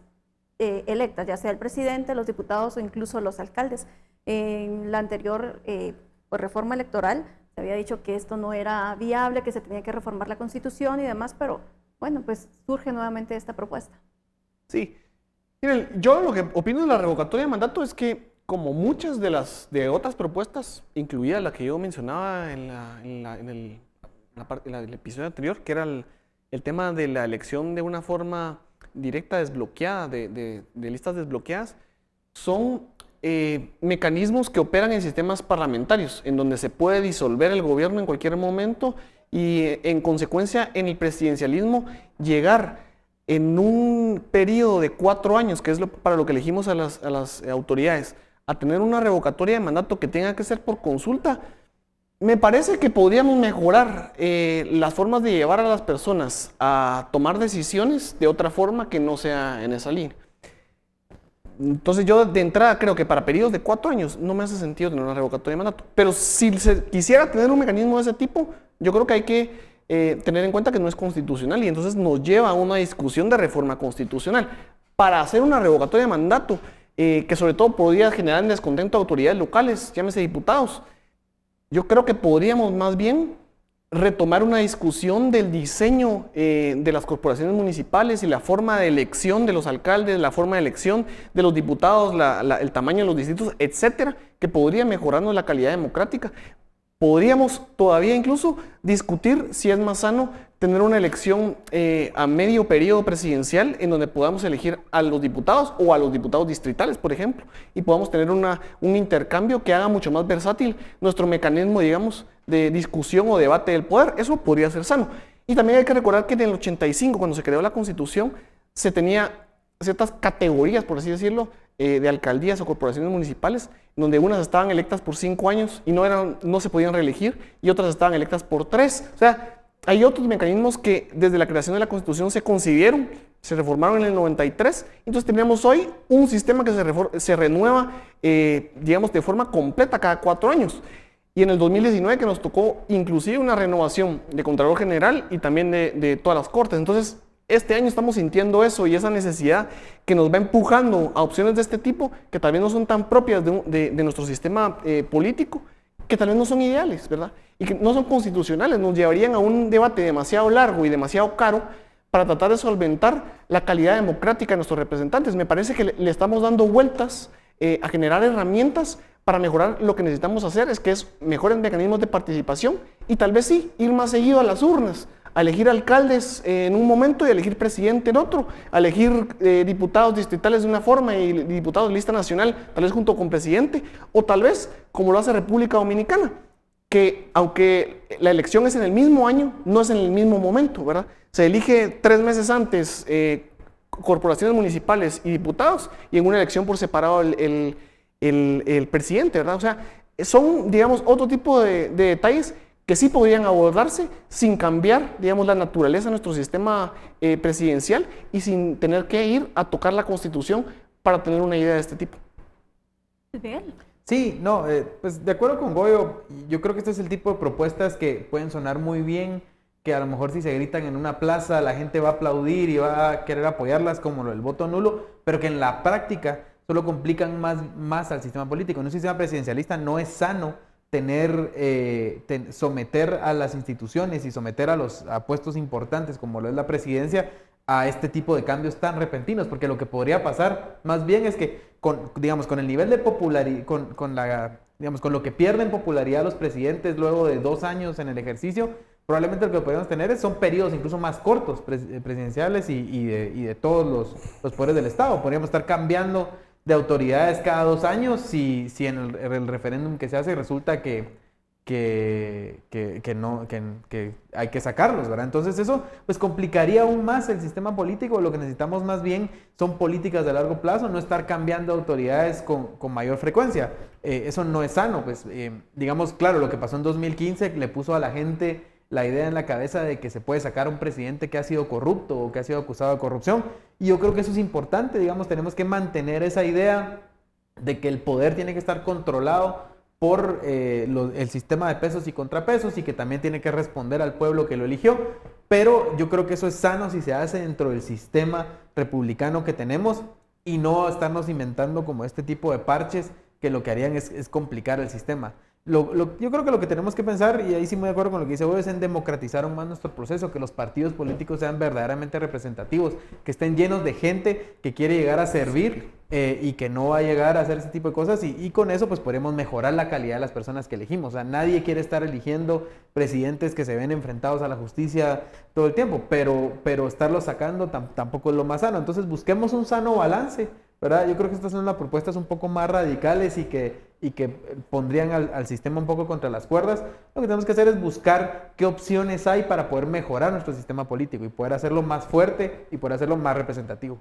electas, ya sea el presidente, los diputados o incluso los alcaldes. En la anterior pues, reforma electoral se había dicho que esto no era viable, que se tenía que reformar la Constitución y demás, pero bueno, pues surge nuevamente esta propuesta. Sí. Miren, yo lo que opino de la revocatoria de mandato es que, como muchas de otras propuestas, incluida la que yo mencionaba en el episodio anterior, que era el tema de la elección de una forma directa desbloqueada, de listas desbloqueadas, son mecanismos que operan en sistemas parlamentarios, en donde se puede disolver el gobierno en cualquier momento y en consecuencia en el presidencialismo llegar en un periodo de 4 años, que es para lo que elegimos a las autoridades, a tener una revocatoria de mandato que tenga que ser por consulta. Me parece que podríamos mejorar las formas de llevar a las personas a tomar decisiones de otra forma que no sea en esa línea. Entonces yo de entrada creo que para periodos de 4 años no me hace sentido tener una revocatoria de mandato. Pero si se quisiera tener un mecanismo de ese tipo, yo creo que hay que tener en cuenta que no es constitucional y entonces nos lleva a una discusión de reforma constitucional. Para hacer una revocatoria de mandato, que sobre todo podría generar descontento a autoridades locales, llámese diputados, yo creo que podríamos más bien retomar una discusión del diseño de las corporaciones municipales y la forma de elección de los alcaldes, la forma de elección de los diputados, el tamaño de los distritos, etcétera, que podría mejorarnos la calidad democrática. Podríamos todavía incluso discutir si es más sano tener una elección a medio periodo presidencial en donde podamos elegir a los diputados o a los diputados distritales, por ejemplo, y podamos tener un intercambio que haga mucho más versátil nuestro mecanismo, digamos, de discusión o debate del poder. Eso podría ser sano. Y también hay que recordar que en el 85, cuando se creó la Constitución, se tenía ciertas categorías, por así decirlo, de alcaldías o corporaciones municipales, donde unas estaban electas por 5 años y no se podían reelegir, y otras estaban electas por 3. O sea, hay otros mecanismos que desde la creación de la Constitución se concibieron, se reformaron en el 93, entonces tenemos hoy un sistema que se renueva, digamos, de forma completa cada 4 años. Y en el 2019 que nos tocó inclusive una renovación de Contralor General y también de todas las Cortes. Entonces, este año estamos sintiendo eso y esa necesidad que nos va empujando a opciones de este tipo que tal vez no son tan propias de nuestro sistema político, que tal vez no son ideales, ¿verdad? Y que no son constitucionales, nos llevarían a un debate demasiado largo y demasiado caro para tratar de solventar la calidad democrática de nuestros representantes. Me parece que le estamos dando vueltas a generar herramientas para mejorar lo que necesitamos hacer, es mejores mecanismos de participación y tal vez sí, ir más seguido a las urnas, a elegir alcaldes en un momento y a elegir presidente en otro, a elegir diputados distritales de una forma y diputados de lista nacional, tal vez junto con presidente, o tal vez como lo hace República Dominicana, que aunque la elección es en el mismo año, no es en el mismo momento, ¿verdad? Se elige 3 meses antes corporaciones municipales y diputados y en una elección por separado el presidente, ¿verdad? O sea, son, digamos, otro tipo de detalles que sí podrían abordarse sin cambiar, digamos, la naturaleza de nuestro sistema presidencial y sin tener que ir a tocar la Constitución para tener una idea de este tipo. Bien. Sí, no, pues de acuerdo con Goyo, yo creo que este es el tipo de propuestas que pueden sonar muy bien, que a lo mejor si se gritan en una plaza la gente va a aplaudir y va a querer apoyarlas como el voto nulo, pero que en la práctica solo complican más al sistema político. En un sistema presidencialista no es sano someter a las instituciones y someter a puestos importantes como lo es la presidencia a este tipo de cambios tan repentinos, porque lo que podría pasar más bien es que con el nivel de popularidad, con lo que pierden popularidad los presidentes luego de 2 años en el ejercicio, probablemente lo que podríamos tener son periodos incluso más cortos presidenciales y de todos los poderes del Estado. Podríamos estar cambiando de autoridades cada 2 años si en el referéndum que se hace resulta que hay que sacarlos, ¿verdad? Entonces eso pues complicaría aún más el sistema político. Lo que necesitamos más bien son políticas de largo plazo, no estar cambiando autoridades con mayor frecuencia. Eso no es sano, pues digamos, claro, lo que pasó en 2015 le puso a la gente la idea en la cabeza de que se puede sacar a un presidente que ha sido corrupto o que ha sido acusado de corrupción, y yo creo que eso es importante, digamos, tenemos que mantener esa idea de que el poder tiene que estar controlado por el sistema de pesos y contrapesos y que también tiene que responder al pueblo que lo eligió, pero yo creo que eso es sano si se hace dentro del sistema republicano que tenemos y no estarnos inventando como este tipo de parches que lo que harían es complicar el sistema. Yo creo que lo que tenemos que pensar, y ahí sí muy de acuerdo con lo que dice Bob, es en democratizar aún más nuestro proceso, que los partidos políticos sean verdaderamente representativos, que estén llenos de gente que quiere llegar a servir y que no va a llegar a hacer ese tipo de cosas, y con eso pues podremos mejorar la calidad de las personas que elegimos. O sea, nadie quiere estar eligiendo presidentes que se ven enfrentados a la justicia todo el tiempo, pero estarlos sacando tampoco es lo más sano. Entonces busquemos un sano balance, ¿verdad? Yo creo que estas son las propuestas un poco más radicales y que pondrían al sistema un poco contra las cuerdas. Lo que tenemos que hacer es buscar qué opciones hay para poder mejorar nuestro sistema político y poder hacerlo más fuerte y poder hacerlo más representativo.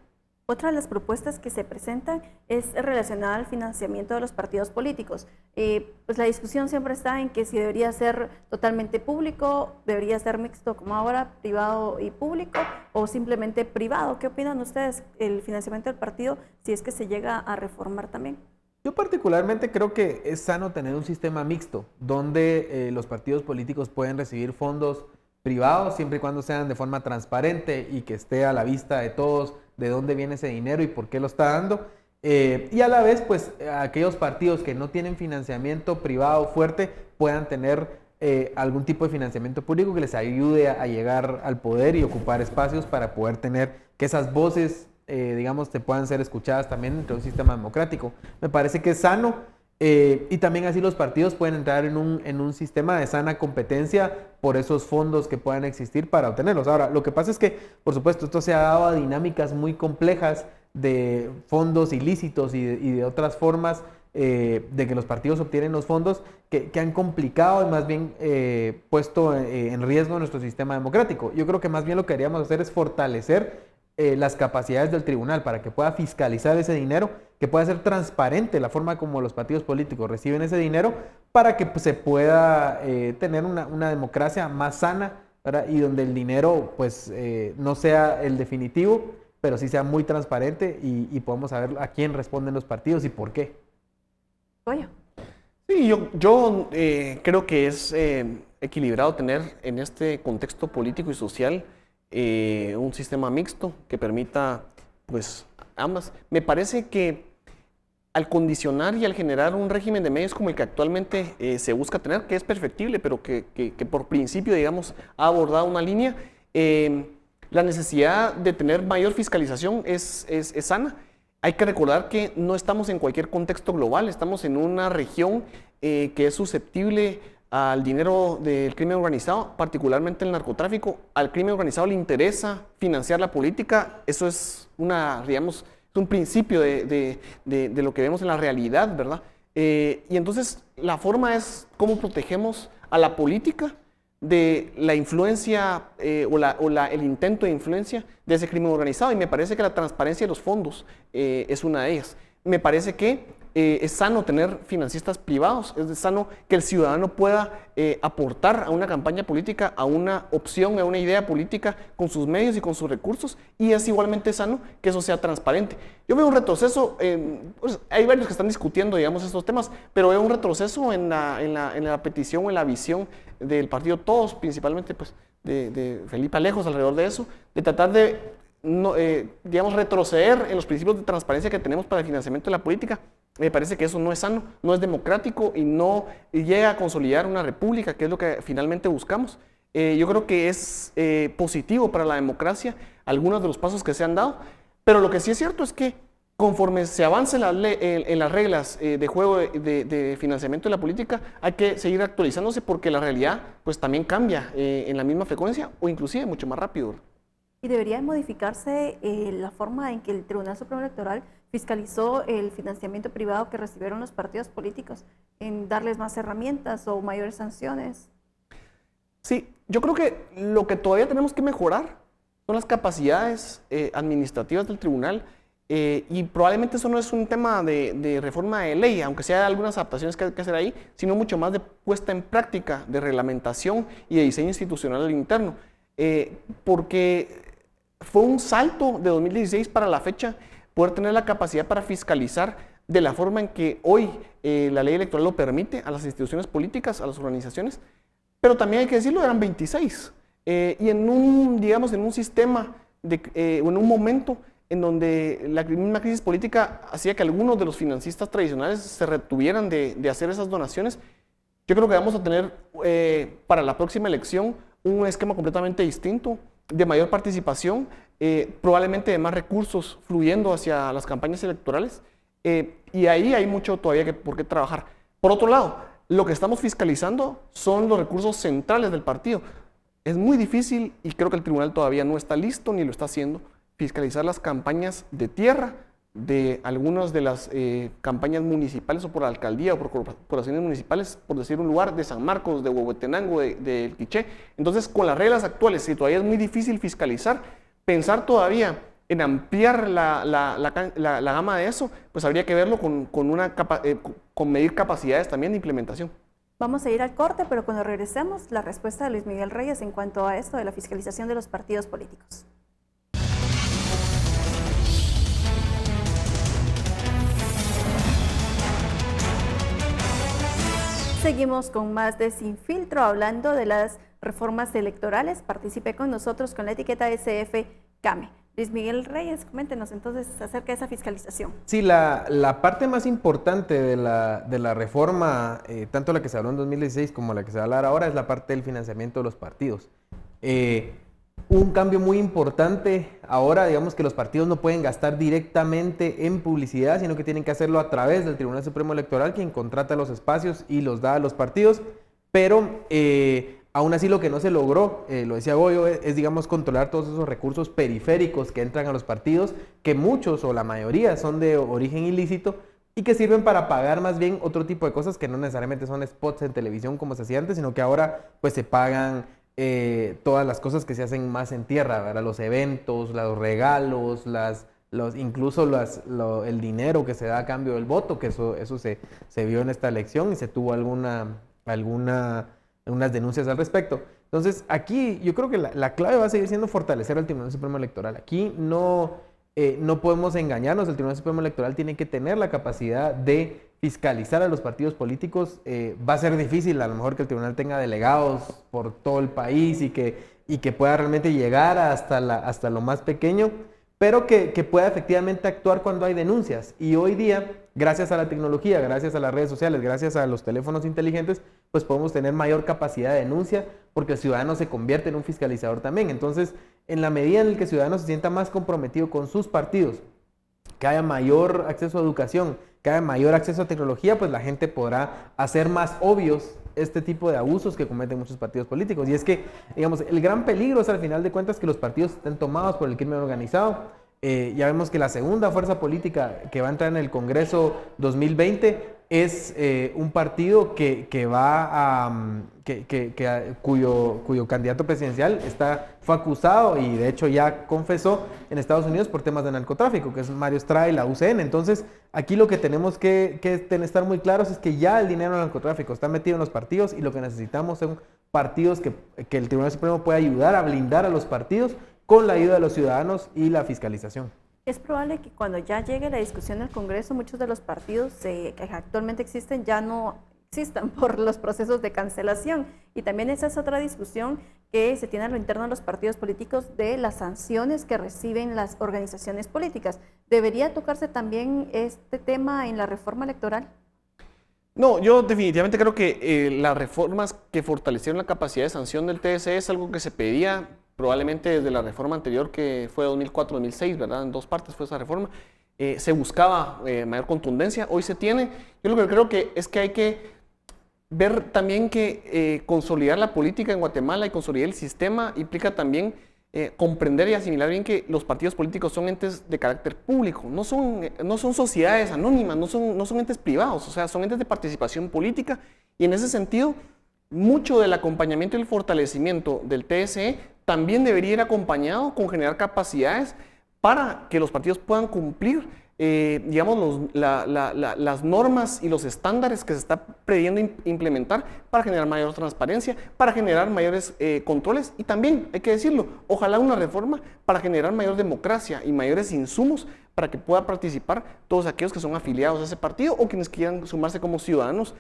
Otra de las propuestas que se presentan es relacionada al financiamiento de los partidos políticos. Pues la discusión siempre está en que si debería ser totalmente público, debería ser mixto como ahora, privado y público, o simplemente privado. ¿Qué opinan ustedes el financiamiento del partido si es que se llega a reformar también? Yo particularmente creo que es sano tener un sistema mixto, donde los partidos políticos pueden recibir fondos privados siempre y cuando sean de forma transparente y que esté a la vista de todos de dónde viene ese dinero y por qué lo está dando. Y a la vez, pues, aquellos partidos que no tienen financiamiento privado fuerte puedan tener algún tipo de financiamiento público que les ayude a llegar al poder y ocupar espacios para poder tener que esas voces, digamos, te puedan ser escuchadas también dentro de un sistema democrático. Me parece que es sano. Y también así los partidos pueden entrar en un sistema de sana competencia por esos fondos que puedan existir para obtenerlos. Ahora, lo que pasa es que, por supuesto, esto se ha dado a dinámicas muy complejas de fondos ilícitos y de otras formas de que los partidos obtienen los fondos que han complicado y más bien puesto en riesgo nuestro sistema democrático. Yo creo que más bien lo que deberíamos hacer es fortalecer las capacidades del tribunal para que pueda fiscalizar ese dinero, que pueda ser transparente la forma como los partidos políticos reciben ese dinero para que pues, se pueda tener una democracia más sana, ¿verdad? Y donde el dinero pues no sea el definitivo, pero sí sea muy transparente y podamos saber a quién responden los partidos y por qué. Oye. Sí, yo creo que es equilibrado tener en este contexto político y social un sistema mixto que permita pues ambas. Me parece que al condicionar y al generar un régimen de medios como el que actualmente se busca tener, que es perfectible, pero que por principio, digamos, ha abordado una línea, la necesidad de tener mayor fiscalización es sana. Hay que recordar que no estamos en cualquier contexto global, estamos en una región que es susceptible al dinero del crimen organizado, particularmente el narcotráfico. Al crimen organizado le interesa financiar la política, eso es digamos, es un principio de lo que vemos en la realidad, ¿verdad? Y entonces la forma es cómo protegemos a la política de la influencia el intento de influencia de ese crimen organizado, y me parece que la transparencia de los fondos es una de ellas. Me parece que es sano tener financistas privados, es sano que el ciudadano pueda aportar a una campaña política, a una opción, a una idea política con sus medios y con sus recursos, y es igualmente sano que eso sea transparente. Yo veo un retroceso, pues, hay varios que están discutiendo, digamos, estos temas, pero veo un retroceso en la petición o en la visión del partido Todos, principalmente pues, de Felipe Alejos alrededor de eso, de tratar de digamos, retroceder en los principios de transparencia que tenemos para el financiamiento de la política. Me parece que eso no es sano, no es democrático y no llega a consolidar una república, que es lo que finalmente buscamos. Yo creo que es positivo para la democracia algunos de los pasos que se han dado, pero lo que sí es cierto es que conforme se avance en las reglas de juego de financiamiento de la política, hay que seguir actualizándose porque la realidad pues, también cambia en la misma frecuencia o inclusive mucho más rápido. ¿Y debería modificarse la forma en que el Tribunal Supremo Electoral fiscalizó el financiamiento privado que recibieron los partidos políticos, en darles más herramientas o mayores sanciones? Sí, yo creo que lo que todavía tenemos que mejorar son las capacidades administrativas del tribunal, y probablemente eso no es un tema de reforma de ley, aunque sea algunas adaptaciones que hay que hacer ahí, sino mucho más de puesta en práctica, de reglamentación y de diseño institucional al interno. Porque fue un salto de 2016 para la fecha poder tener la capacidad para fiscalizar de la forma en que hoy la ley electoral lo permite a las instituciones políticas, a las organizaciones, pero también hay que decirlo, eran 26. Y en un sistema, o en un momento en donde la misma crisis política hacía que algunos de los financistas tradicionales se retuvieran de hacer esas donaciones, yo creo que vamos a tener para la próxima elección un esquema completamente distinto, de mayor participación, probablemente de más recursos fluyendo hacia las campañas electorales, y ahí hay mucho todavía por qué trabajar. Por otro lado, lo que estamos fiscalizando son los recursos centrales del partido. Es muy difícil, y creo que el tribunal todavía no está listo ni lo está haciendo, fiscalizar las campañas de tierra de algunas de las campañas municipales o por alcaldía o por corporaciones municipales, por decir un lugar, de San Marcos, de Huehuetenango, de El Quiché. Entonces, con las reglas actuales, si todavía es muy difícil fiscalizar, pensar todavía en ampliar la gama de eso, pues habría que verlo con medir capacidades también de implementación. Vamos a ir al corte, pero cuando regresemos, la respuesta de Luis Miguel Reyes en cuanto a esto de la fiscalización de los partidos políticos. Seguimos con más de Sin Filtro, hablando de las reformas electorales. Participe con nosotros con la etiqueta SF CAME. Luis Miguel Reyes, coméntenos entonces acerca de esa fiscalización. Sí, la parte más importante de la reforma, tanto la que se habló en 2016 como la que se va a hablar ahora, es la parte del financiamiento de los partidos. Un cambio muy importante ahora, digamos que los partidos no pueden gastar directamente en publicidad, sino que tienen que hacerlo a través del Tribunal Supremo Electoral, quien contrata los espacios y los da a los partidos, pero aún así lo que no se logró, lo decía Goyo, es digamos controlar todos esos recursos periféricos que entran a los partidos, que muchos o la mayoría son de origen ilícito y que sirven para pagar más bien otro tipo de cosas que no necesariamente son spots en televisión como se hacía antes, sino que ahora pues se pagan todas las cosas que se hacen más en tierra, ¿verdad? Los eventos, los regalos, incluso el dinero que se da a cambio del voto, que eso se vio en esta elección y se tuvo algunas denuncias al respecto. Entonces, aquí yo creo que la clave va a seguir siendo fortalecer al Tribunal Supremo Electoral. Aquí no podemos engañarnos, el Tribunal Supremo Electoral tiene que tener la capacidad de fiscalizar a los partidos políticos. Va a ser difícil a lo mejor que el tribunal tenga delegados por todo el país y que pueda realmente llegar hasta lo más pequeño, pero que pueda efectivamente actuar cuando hay denuncias. Y hoy día, gracias a la tecnología, gracias a las redes sociales, gracias a los teléfonos inteligentes, pues podemos tener mayor capacidad de denuncia porque el ciudadano se convierte en un fiscalizador también. Entonces, en la medida en la que el ciudadano se sienta más comprometido con sus partidos, que haya mayor acceso a educación, que haya mayor acceso a tecnología, pues la gente podrá hacer más obvios este tipo de abusos que cometen muchos partidos políticos. Y es que, digamos, el gran peligro es al final de cuentas que los partidos estén tomados por el crimen organizado. Ya vemos que la segunda fuerza política que va a entrar en el Congreso 2020 es un partido cuyo candidato presidencial fue acusado y de hecho ya confesó en Estados Unidos por temas de narcotráfico, que es Mario Estrada y la UCN. Entonces, aquí lo que tenemos que estar muy claros es que ya el dinero del narcotráfico está metido en los partidos y lo que necesitamos son partidos que el Tribunal Supremo pueda ayudar a blindar a los partidos con la ayuda de los ciudadanos y la fiscalización. Es probable que cuando ya llegue la discusión al Congreso, muchos de los partidos que actualmente existen ya no existan por los procesos de cancelación. Y también esa es otra discusión que se tiene a lo interno de los partidos políticos de las sanciones que reciben las organizaciones políticas. ¿Debería tocarse también este tema en la reforma electoral? No, yo definitivamente creo que las reformas que fortalecieron la capacidad de sanción del TSE es algo que se pedía probablemente desde la reforma anterior que fue 2004-2006, ¿verdad? En dos partes fue esa reforma. Se buscaba mayor contundencia, hoy se tiene. Yo lo que creo que es que hay que ver también que consolidar la política en Guatemala y consolidar el sistema implica también comprender y asimilar bien que los partidos políticos son entes de carácter público, no son sociedades anónimas, no son entes privados, o sea, son entes de participación política y en ese sentido mucho del acompañamiento y el fortalecimiento del TSE también debería ir acompañado con generar capacidades para que los partidos puedan cumplir digamos, las normas y los estándares que se está previendo implementar para generar mayor transparencia, para generar mayores controles y también, hay que decirlo, ojalá una reforma para generar mayor democracia y mayores insumos para que puedan participar todos aquellos que son afiliados a ese partido o quienes quieran sumarse como ciudadanos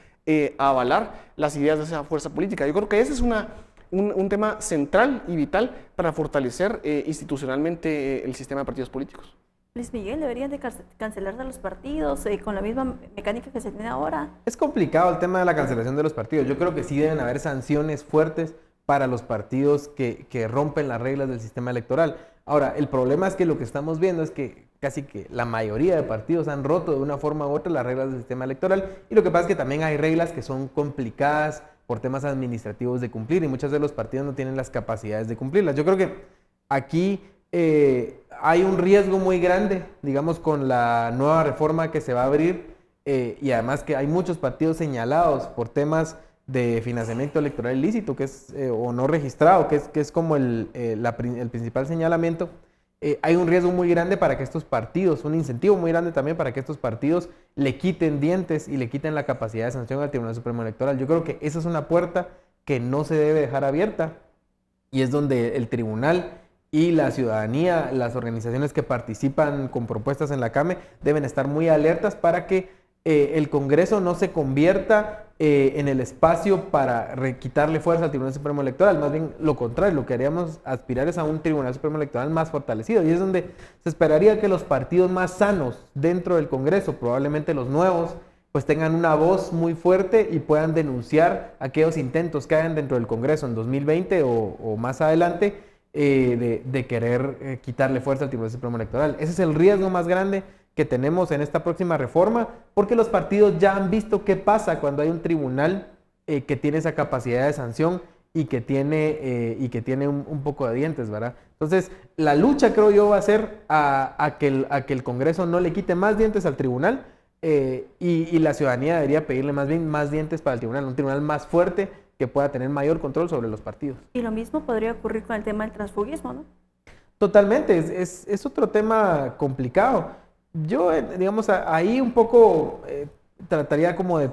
a avalar las ideas de esa fuerza política. Yo creo que ese es un tema central y vital para fortalecer institucionalmente el sistema de partidos políticos. Luis Miguel, ¿deberían de cancelarse los partidos con la misma mecánica que se tiene ahora? Es complicado el tema de la cancelación de los partidos. Yo creo que sí deben haber sanciones fuertes para los partidos que rompen las reglas del sistema electoral. Ahora, el problema es que lo que estamos viendo es que casi que la mayoría de partidos han roto de una forma u otra las reglas del sistema electoral y lo que pasa es que también hay reglas que son complicadas por temas administrativos de cumplir y muchos de los partidos no tienen las capacidades de cumplirlas. Yo creo que aquí hay un riesgo muy grande, digamos, con la nueva reforma que se va a abrir y además que hay muchos partidos señalados por temas de financiamiento electoral ilícito que es, o no registrado, que es como el principal señalamiento. Hay un riesgo muy grande para que estos partidos, un incentivo muy grande también para que estos partidos le quiten dientes y le quiten la capacidad de sanción al Tribunal Supremo Electoral. Yo creo que esa es una puerta que no se debe dejar abierta y es donde el tribunal y la ciudadanía, las organizaciones que participan con propuestas en la CAME deben estar muy alertas para que el Congreso no se convierta en el espacio para quitarle fuerza al Tribunal Supremo Electoral, más bien lo contrario, lo que haríamos aspirar es a un Tribunal Supremo Electoral más fortalecido y es donde se esperaría que los partidos más sanos dentro del Congreso, probablemente los nuevos, pues tengan una voz muy fuerte y puedan denunciar aquellos intentos que hagan dentro del Congreso en 2020 o más adelante de querer quitarle fuerza al Tribunal Supremo Electoral. Ese es el riesgo más grande que tenemos en esta próxima reforma, porque los partidos ya han visto qué pasa cuando hay un tribunal que tiene esa capacidad de sanción y que tiene un poco de dientes, ¿verdad? Entonces, la lucha creo yo va a ser a que el Congreso no le quite más dientes al tribunal y la ciudadanía debería pedirle más bien más dientes para el tribunal, un tribunal más fuerte que pueda tener mayor control sobre los partidos. Y lo mismo podría ocurrir con el tema del transfugismo, ¿no? Totalmente, es otro tema complicado. Yo, digamos, ahí un poco trataría como de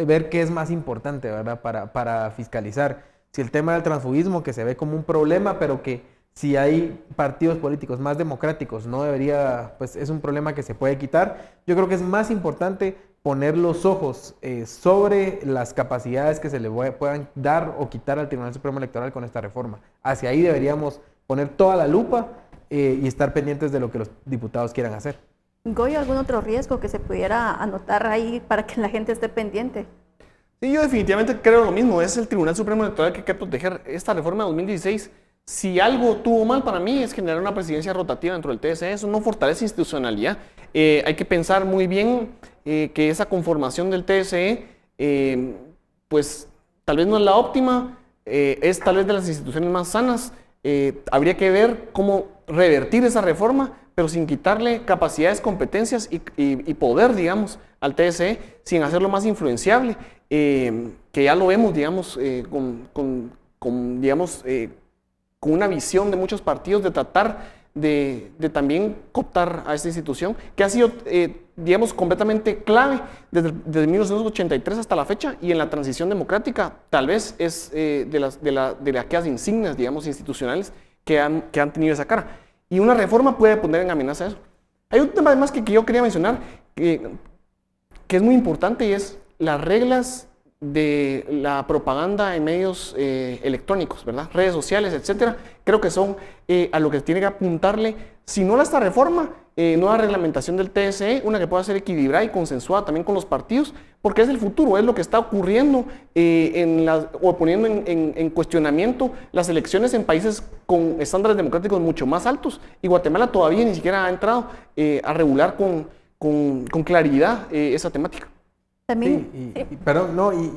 ver qué es más importante, ¿verdad? Para fiscalizar. Si el tema del transfugismo, que se ve como un problema, pero que si hay partidos políticos más democráticos, no debería, pues es un problema que se puede quitar. Yo creo que es más importante poner los ojos sobre las capacidades que se le puedan dar o quitar al Tribunal Supremo Electoral con esta reforma. Hacia ahí deberíamos poner toda la lupa y estar pendientes de lo que los diputados quieran hacer. Goyo, ¿algún otro riesgo que se pudiera anotar ahí para que la gente esté pendiente? Sí, yo definitivamente creo lo mismo. Es el Tribunal Supremo Electoral que hay que proteger. Esta reforma de 2016, si algo tuvo mal para mí, es generar una presidencia rotativa dentro del TSE. Eso no fortalece institucionalidad. Hay que pensar muy bien que esa conformación del TSE, pues tal vez no es la óptima, es tal vez de las instituciones más sanas. Habría que ver cómo revertir esa reforma pero sin quitarle capacidades, competencias y poder, digamos, al TSE, sin hacerlo más influenciable, que ya lo vemos, digamos, con una visión de muchos partidos de tratar de también cooptar a esta institución, que ha sido, digamos, completamente clave desde 1983 hasta la fecha, y en la transición democrática tal vez es de aquellas insignias, digamos, institucionales que han tenido esa cara. Y una reforma puede poner en amenaza eso. Hay un tema además que yo quería mencionar, que es muy importante, y es las reglas de la propaganda en medios electrónicos, ¿verdad? Redes sociales, etcétera. Creo que son a lo que tiene que apuntarle, si no a esta reforma, nueva reglamentación del TSE, una que pueda ser equilibrada y consensuada también con los partidos, porque es el futuro, es lo que está ocurriendo o poniendo en cuestionamiento las elecciones en países con estándares democráticos mucho más altos, y Guatemala todavía ni siquiera ha entrado a regular con claridad esa temática. También, Sí,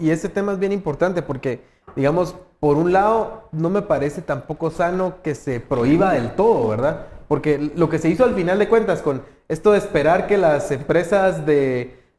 y ese tema es bien importante porque, digamos, por un lado, no me parece tampoco sano que se prohíba del todo, ¿verdad? Porque lo que se hizo al final de cuentas con esto de esperar que las empresas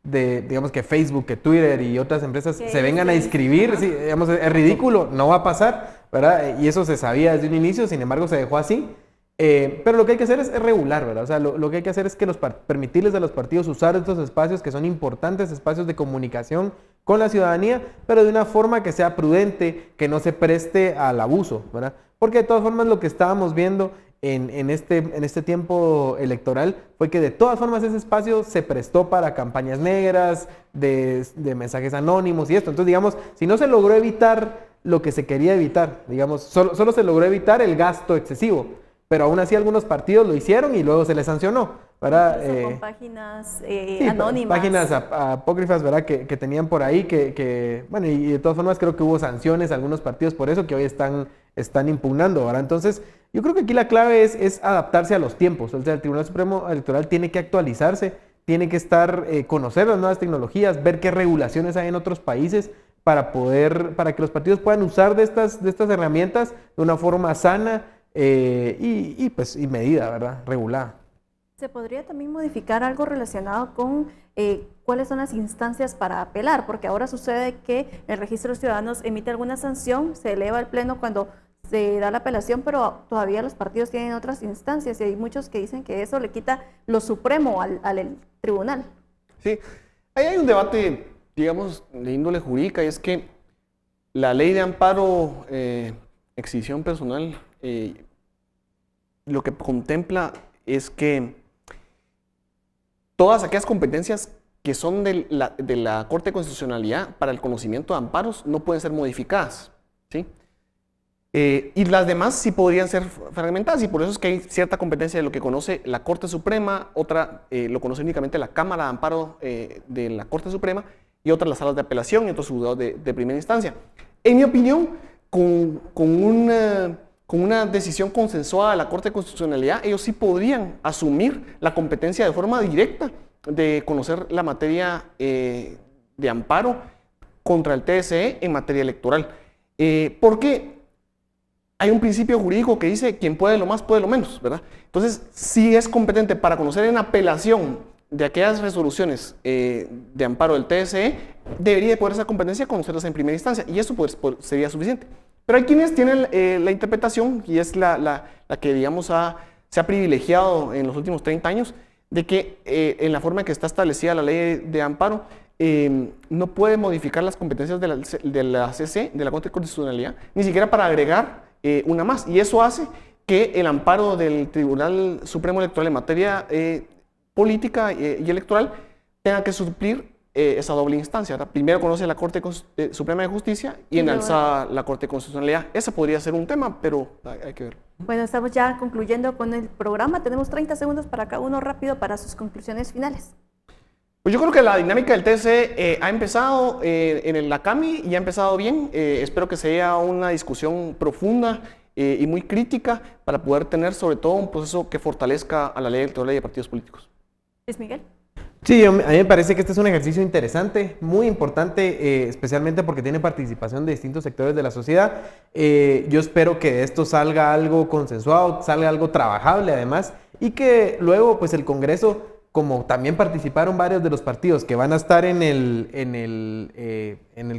digamos que Facebook, que Twitter y otras empresas se vengan a inscribir, sí, digamos, es ridículo, no va a pasar, ¿verdad? Y eso se sabía desde un inicio, sin embargo se dejó así. Pero lo que hay que hacer es regular, ¿verdad? O sea, lo que hay que hacer es que permitirles a los partidos usar estos espacios que son importantes, espacios de comunicación con la ciudadanía, pero de una forma que sea prudente, que no se preste al abuso, ¿verdad? Porque de todas formas lo que estábamos viendo en este tiempo electoral fue que de todas formas ese espacio se prestó para campañas negras, de mensajes anónimos y esto. Entonces, digamos, si no se logró evitar lo que se quería evitar, digamos, solo se logró evitar el gasto excesivo. Pero aún así algunos partidos lo hicieron y luego se les sancionó, ¿verdad? con páginas Sí, anónimas. páginas apócrifas, ¿verdad? Que tenían por ahí, bueno, y de todas formas creo que hubo sanciones a algunos partidos por eso que hoy están impugnando, ¿verdad? Entonces, yo creo que aquí la clave es adaptarse a los tiempos. O sea, el Tribunal Supremo Electoral tiene que actualizarse, tiene que conocer las nuevas tecnologías, ver qué regulaciones hay en otros países para que los partidos puedan usar de estas herramientas de una forma sana, y medida, ¿verdad? Regulada. ¿Se podría también modificar algo relacionado con cuáles son las instancias para apelar? Porque ahora sucede que el Registro de Ciudadanos emite alguna sanción, se eleva al Pleno cuando se da la apelación, pero todavía los partidos tienen otras instancias y hay muchos que dicen que eso le quita lo supremo al tribunal. Sí, ahí hay un debate, digamos, de índole jurídica, y es que la ley de amparo, exhibición personal, lo que contempla es que todas aquellas competencias que son de la Corte de Constitucionalidad para el conocimiento de amparos no pueden ser modificadas, ¿sí? Y las demás sí podrían ser fragmentadas, y por eso es que hay cierta competencia de lo que conoce la Corte Suprema, otra lo conoce únicamente la Cámara de Amparo de la Corte Suprema, y otras las salas de apelación y otros juzgados de primera instancia. En mi opinión, con una decisión consensuada de la Corte de Constitucionalidad, ellos sí podrían asumir la competencia de forma directa de conocer la materia de amparo contra el TSE en materia electoral. Porque hay un principio jurídico que dice quien puede lo más puede lo menos, ¿verdad? Entonces, si es competente para conocer en apelación de aquellas resoluciones de amparo del TSE, debería de poder esa competencia conocerlas en primera instancia, y eso pues, sería suficiente. Pero hay quienes tienen la interpretación, y es la que, digamos, se ha privilegiado en los últimos 30 años, de que en la forma en que está establecida la ley de amparo, no puede modificar las competencias de la CC, de la Corte de Constitucionalidad, ni siquiera para agregar una más. Y eso hace que el amparo del Tribunal Supremo Electoral en materia política y electoral tenga que suplir esa doble instancia, ¿verdad? Primero conoce la Corte Suprema de Justicia y en alza la Corte de Constitucionalidad. Ese podría ser un tema, pero hay que ver. Bueno, estamos ya concluyendo con el programa. Tenemos 30 segundos para cada uno rápido para sus conclusiones finales. Pues yo creo que la dinámica del TSE ha empezado en la CAMI y ha empezado bien. Espero que sea una discusión profunda y muy crítica para poder tener sobre todo un proceso que fortalezca a la ley electoral y de partidos políticos. ¿Es Miguel? Sí, a mí me parece que este es un ejercicio interesante, muy importante, especialmente porque tiene participación de distintos sectores de la sociedad. Yo espero que de esto salga algo consensuado, salga algo trabajable además, y que luego pues el Congreso, como también participaron varios de los partidos que van a estar en el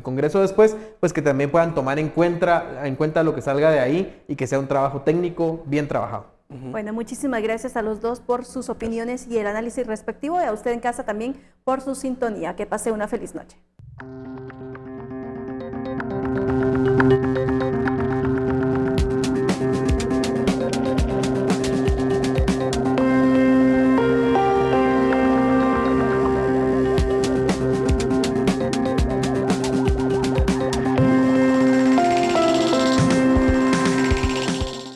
Congreso después, pues que también puedan tomar en cuenta lo que salga de ahí y que sea un trabajo técnico bien trabajado. Bueno, muchísimas gracias a los dos por sus opiniones y el análisis respectivo, y a usted en casa también por su sintonía. Que pase una feliz noche.